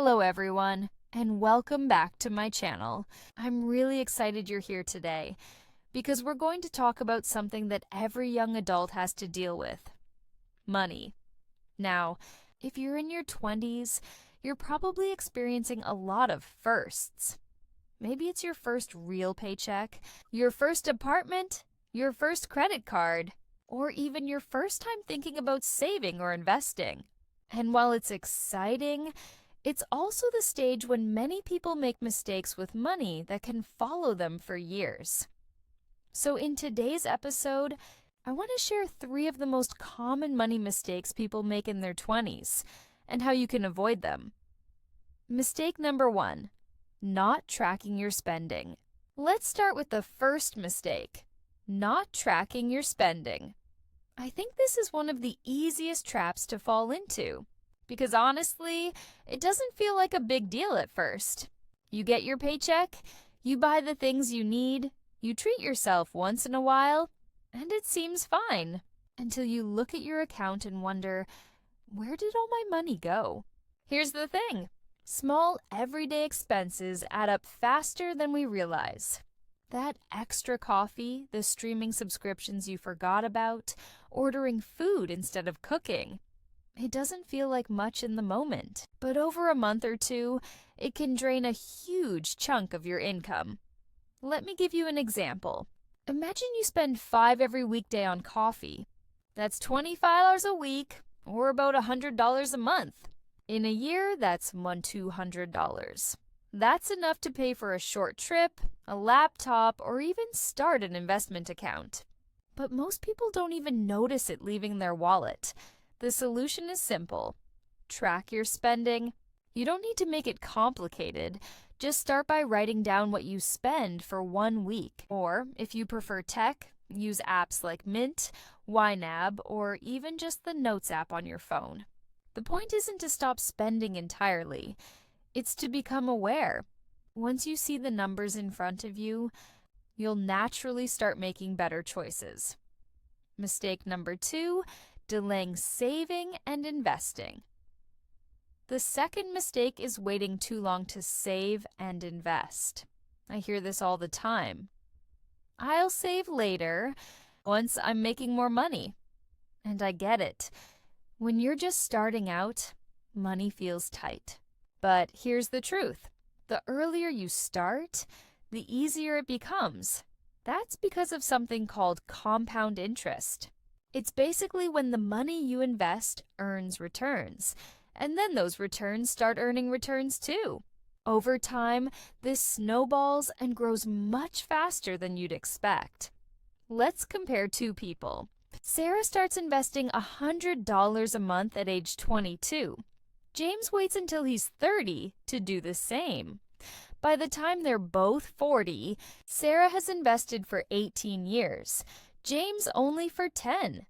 Hello everyone, and welcome back to my channel. I'm really excited you're here today because we're going to talk about something that every young adult has to deal with: money. Now, if you're in your 20s, you're probably experiencing a lot of firsts. Maybe it's your first real paycheck, your first apartment, your first credit card, or even your first time thinking about saving or investing. And while it's exciting, it's also the stage when many people make mistakes with money that can follow them for years. So in today's episode, I want to share 3 of the most common money mistakes people make in their 20s and how you can avoid them. Mistake number 1, not tracking your spending. Let's start with the first mistake, not tracking your spending. I think this is one of the easiest traps to fall into, because honestly, it doesn't feel like a big deal at first. You get your paycheck, you buy the things you need, you treat yourself once in a while, and it seems fine, until you look at your account and wonder, where did all my money go? Here's the thing. Small, everyday expenses add up faster than we realize. That extra coffee, the streaming subscriptions you forgot about, ordering food instead of cooking. It doesn't feel like much in the moment, but over a month or 2, it can drain a huge chunk of your income. Let me give you an example. Imagine you spend $5 every weekday on coffee. That's $25 a week, or about $100 a month. In a year, that's $200. That's enough to pay for a short trip, a laptop, or even start an investment account. But most people don't even notice it leaving their wallet. The solution is simple. Track your spending. You don't need to make it complicated. Just start by writing down what you spend for 1 week. Or, if you prefer tech, use apps like Mint, YNAB, or even just the Notes app on your phone. The point isn't to stop spending entirely. It's to become aware. Once you see the numbers in front of you, you'll naturally start making better choices. Mistake number 2, delaying saving and investing. The second mistake is waiting too long to save and invest. I hear this all the time. I'll save later, once I'm making more money. And I get it. When you're just starting out, money feels tight. But here's the truth. The earlier you start, the easier it becomes. That's because of something called compound interest. It's basically when the money you invest earns returns, and then those returns start earning returns too. Over time, this snowballs and grows much faster than you'd expect. Let's compare 2 people. Sarah starts investing $100 a month at age 22. James waits until he's 30 to do the same. By the time they're both 40, Sarah has invested for 18 years, James only for 10.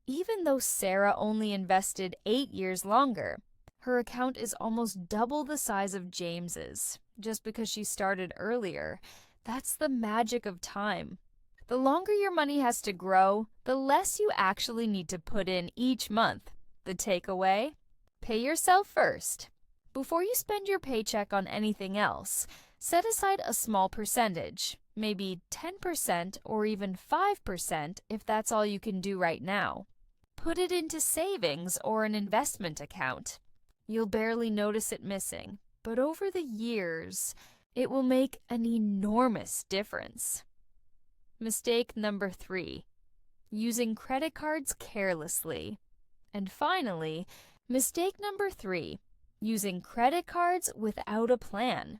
Even though Sarah only invested 8 years longer, her account is almost double the size of James's, just because she started earlier. That's the magic of time. The longer your money has to grow, the less you actually need to put in each month. The takeaway? Pay yourself first. Before you spend your paycheck on anything else, set aside a small percentage, maybe 10% or even 5% if that's all you can do right now. Put it into savings or an investment account. You'll barely notice it missing, but over the years, it will make an enormous difference. Mistake number 3, using credit cards carelessly. And finally, mistake number 3, using credit cards without a plan.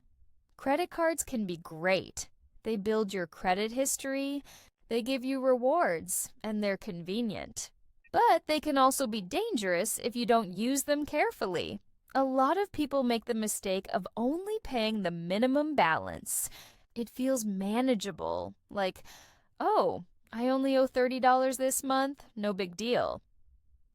Credit cards can be great. They build your credit history, they give you rewards, and they're convenient. But they can also be dangerous if you don't use them carefully. A lot of people make the mistake of only paying the minimum balance. It feels manageable, like, oh, I only owe $30 this month, no big deal.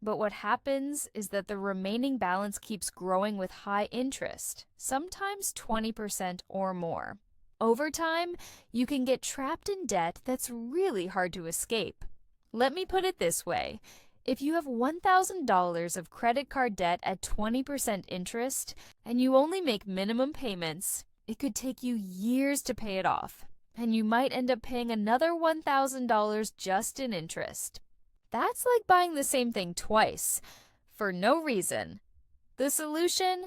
But what happens is that the remaining balance keeps growing with high interest, sometimes 20% or more. Over time, you can get trapped in debt that's really hard to escape. Let me put it this way. If you have $1,000 of credit card debt at 20% interest and you only make minimum payments, it could take you years to pay it off, and you might end up paying another $1,000 just in interest. That's like buying the same thing twice, for no reason. The solution?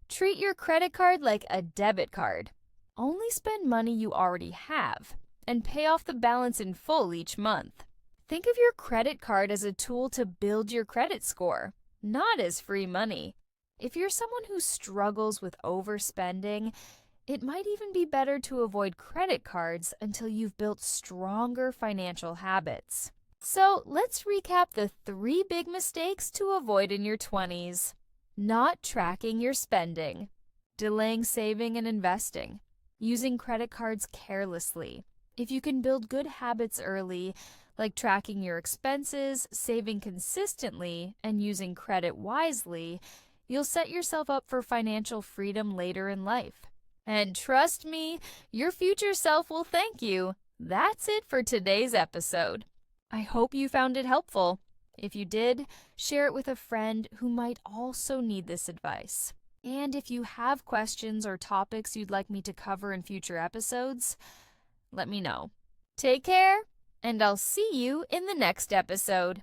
Treat your credit card like a debit card. Only spend money you already have, and pay off the balance in full each month. Think of your credit card as a tool to build your credit score, not as free money. If you're someone who struggles with overspending, it might even be better to avoid credit cards until you've built stronger financial habits. So let's recap the 3 big mistakes to avoid in your 20s. Not tracking your spending, delaying saving and investing, using credit cards carelessly. If you can build good habits early, like tracking your expenses, saving consistently, and using credit wisely, you'll set yourself up for financial freedom later in life. And trust me, your future self will thank you. That's it for today's episode. I hope you found it helpful. If you did, share it with a friend who might also need this advice. And if you have questions or topics you'd like me to cover in future episodes, let me know. Take care, and I'll see you in the next episode.